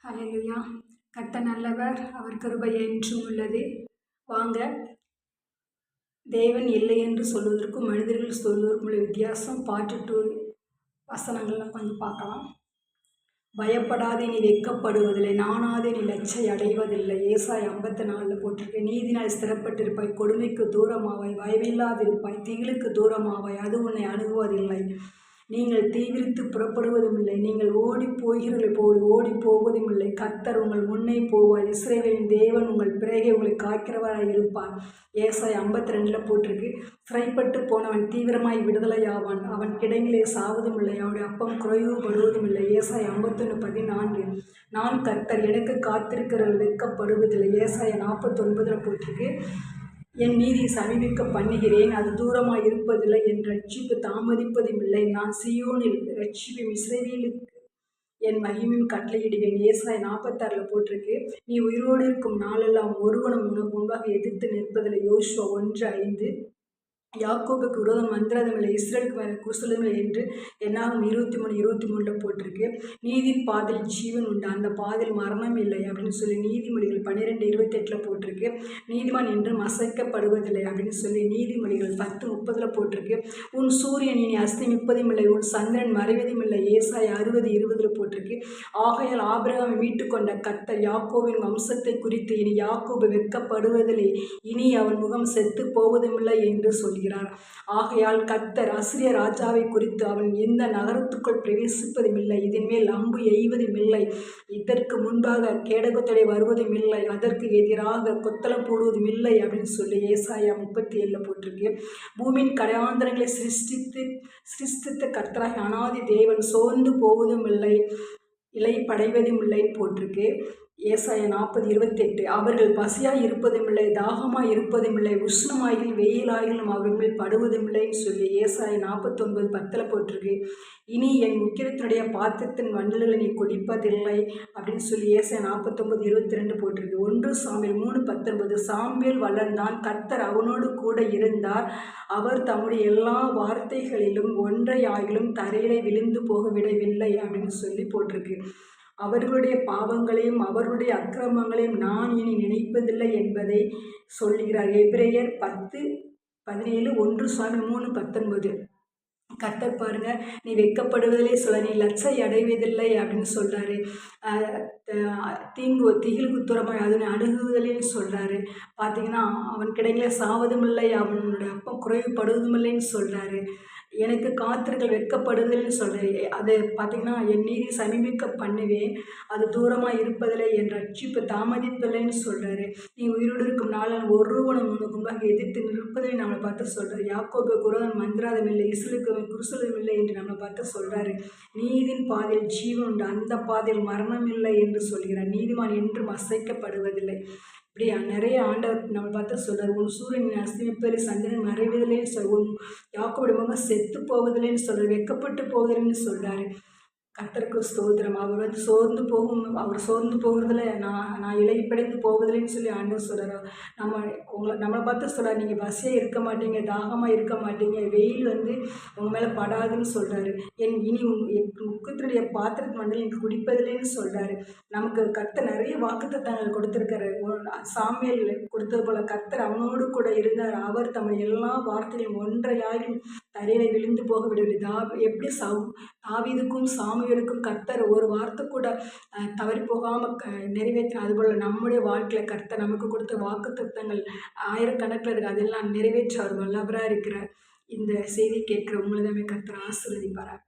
ஹல்லேலூயா. கர்த்தர் நல்லவர், அவர் கிருபை என்றும் உள்ளது. வாங்க, தேவன் இல்லை என்று சொல்வதற்கும் மனிதர்கள் சொல்வதற்கும் உள்ள வித்தியாசம் பாட்டு 2 வசனங்கள்லாம் கொஞ்சம் பார்க்கலாம். பயப்படாதே, நீ வெட்கப்படுவதில்லை, நாணாதே, நீ லச்சை அடைவதில்லை. ஏசாயா 54 போட்டிருக்கு. நீதினால் ஸ்திரப்பட்டிருப்பாய், கொடுமைக்கு தூரமாவாய், பயமில்லாதிருப்பாய், திகிலுக்கு தூரமாவாய், அது உன்னை அணுகுவதில்லை. நீங்கள் தீவிரித்து புறப்படுவதும் இல்லை, நீங்கள் ஓடி போகிறீர்கள் போல் ஓடி போவதும் இல்லை. கர்த்தர் உங்கள் முன்னே போவார், இஸ்ரவேலின் தேவன் உங்கள் பிறகே உங்களை காக்கிறவராய் இருப்பார். ஏசாயா 52 போட்டிருக்கு. சிறைப்பட்டு போனவன் தீவிரமாய் விடுதலையாவான், அவன் கிடைங்களே சாவதும் இல்லை, அவனுடைய அப்பம் குறைவுபடுவதும் இல்லை. ஏசாயா 51:14. நான் கர்த்தர், எனக்கு காத்திருக்கிறவர்கள் வெட்கப்படுவதில்லை. ஏசாயா 49 போட்டிருக்கு. என் நீதியை சமீபிக்க பண்ணுகிறேன், அது தூரமாய் இருப்பதில்லை, என் ரட்சிப்பு தாமதிப்பதும் இல்லை. நான் சீயோனில் ரட்சிப்பையும் இஸ்ரவேலுக்கு என் மகிமையும் கட்டளையிடுவேன். ஏசாயா 46 போட்டிருக்கு. நீ உயிரோடு இருக்கும் நாளெல்லாம் ஒருவனும் உனக்கு முன்பாக எதிர்த்து நிற்பதில்லை. யோசுவா 1:5. யாக்கோபுக்கு விரோதம் மந்திரமில்லை, இஸ்ரேலுக்கு மேலே குசலமில்லை என்று என்னாகும் 23:23 போட்டிருக்கு. நீதியின் பாதையில் ஜீவன் உண்டு, அந்த பாதையில் மரணம் இல்லை அப்படின்னு சொல்லி நீதிமொழிகள் 12:28 போட்டிருக்கு. நீதிமான் என்றும் அசைக்கப்படுவதில்லை அப்படின்னு சொல்லி நீதிமொழிகள் 10:30 போட்டிருக்கு. உன் சூரியன் இனி அஸ்தமிப்பதும் இல்லை, உன் சந்திரன் மறைவதும் இல்லை. ஏசாயா 60:20 போட்டிருக்கு. ஆகையால் ஆபிரகாமை மீட்டு கொண்ட கர்த்தர் யாக்கோபின் வம்சத்தை குறித்து, இனி யாக்கோபு வெட்கப்படுவதில்லை, இனி அவன் முகம் செத்து போவதுமில்லை என்று சொல்லி. ஆகையால் கர்த்தர் அசிரிய ராஜாவை குறித்து, அவன் எந்த நகரத்துக்குள் பிரவேசிப்பதும் இல்லை, இதன் மேல் அம்பு எய்வதும் இல்லை, இதற்கு முன்பாக கேடகத்தடை வருவதும் இல்லை, அதற்கு எதிராக கொத்தளம் போடுவதும் இல்லை அப்படின்னு சொல்லி ஏசாயா 37 போட்டிருக்கு. பூமியின் கடையாந்தரங்களை சிருஷ்டித்த கர்த்தராக அனாதி தேவன் சோர்ந்து போவதும் இல்லை, இலைப்படைவதும் இல்லைன்னு போட்டிருக்கு. ஏசாயா 40:28. அவர்கள் பசியாய் இருப்பதும் இல்லை, தாகமாய் இருப்பதும் இல்லை, உஷ்ணமாயிலும் வெயிலாயிலும் அவர்கள் மேல் படுவதும் இல்லைன்னு சொல்லி ஏசாயா 49:10 போட்டிருக்கு. இனி என் உக்கிரத்தினுடைய பாத்திரத்தின் வண்டல்களை நீ குடிப்பதில்லை அப்படின்னு சொல்லி ஏசாயா 49:22 போட்டிருக்கு. 1 சாமுவேல் 3:19. சாமுவேல் வளர்ந்தான், கர்த்தர் அவனோடு கூட இருந்தார், அவர் தம்முடைய எல்லா வார்த்தைகளிலும் ஒன்றையாகிலும் தரையிலே விழுந்து போக விடவில்லை அப்படின்னு சொல்லி போட்டிருக்கு. அவர்களுடைய பாவங்களையும் அவர்களுடைய அக்கிரமங்களையும் நான் இனி நினைப்பதில்லை என்பதை சொல்கிறார். எபிரேயர் 10:17. 1 சாமுவேல் 3:19. கர்த்தர் பாருங்க, நீ வெட்கப்படுவதிலே சொல்ல, நீ லச்சை அடைவதில்லை அப்படின்னு சொல்கிறாரு. திகிலுக்கு தூரமாய் அதனை அணுகுவதில்லைன்னு சொல்கிறாரு. பார்த்தீங்கன்னா, அவன் கிடைங்கள சாவதும் இல்லை, அவனுடைய அப்பம் குறைவுபடுவதும் இல்லைன்னு சொல்கிறாரு. எனக்கு காத்திருங்கள் வெட்கப்படுதல்னு சொல்கிறேன். அது பார்த்திங்கன்னா, என் நீதி சமீபிக்க பண்ணுவேன், அது தூரமாக இருப்பதில்லை, என் ரட்சிப்பு தாமதிப்பதில்லைன்னு சொல்கிறாரு. நீ உயிரோடு இருக்கும் நாளில் ஒருவனும் உனக்கு முன்பாக எதிர்த்து நிற்பதை நம்மளை பார்த்து சொல்கிறார். யாக்கோபு குரோதம் மந்திராதம் இல்லை, இஸ்ரவேலுக்கு குருசலம் இல்லை என்று நம்மளை பார்த்து சொல்கிறாரு. நீதியின் பாதையில் ஜீவன் உண்டு, அந்த பாதையில் மரணம் இல்லை என்று சொல்கிறார். நீதிமான் என்றும் அசைக்கப்படுவதில்லை. இப்படியா நிறைய ஆண்டவர் நம்ம பார்த்து சொல்கிறார். உன் சூரியன் அஸ்தமிப்பதில்லை, சந்திரன் மறைவதில்லைன்னு உன் யாக்கோபுடைய முகம் செத்து போவதில்லைன்னு சொல்கிறார், வெட்கப்பட்டு போவதில்லைன்னு சொல்கிறாரு. கர்த்தருக்கு ஸ்தோத்திரம். அவர் சோர்ந்து போகிறதுல நான் இலைப்படைந்து போவதில்லைன்னு சொல்லி ஆண்டவர் சொல்கிறார். நம்மளை பார்த்து சொல்கிறார், நீங்கள் பசியாக இருக்க மாட்டீங்க, தாகமாக இருக்க மாட்டீங்க, வெயில் உங்கள் மேலே படாதுன்னு சொல்கிறாரு. இனி முக்கத்தினுடைய பாத்திரத்து மண்டலம் எனக்கு குடிப்பதில்லைன்னு சொல்கிறாரு. நமக்கு கர்த்தர் நிறைய வாக்குத்தத்தங்கள் கொடுத்துருக்காரு. சாமுவேல் கொடுத்தது போல் கர்த்தர் அவனோடு கூட இருந்தார், அவர் தம்முடைய எல்லா வார்த்தைகளையும் ஒன்றையாயும் தரையில விழுந்து போக விடவில்லை. எப்படி தாவீதுக்கும் சாமுவேலுக்கும் கர்த்தர் ஒரு வார்த்தை கூட தவறி போகாமல் நிறைவேற்றின, அதுபோல் நம்முடைய வாழ்க்கையில் கர்த்தர் நமக்கு கொடுத்த வாக்குத்தத்தங்கள் ஆயிரக்கணக்கில் இருக்குது, அதெல்லாம் நிறைவேற்ற அவர் வல்லவராக இருக்கிறார். இந்த செய்தி கேட்குற உங்களை கர்த்தர் ஆசீர்வதிப்பாராக.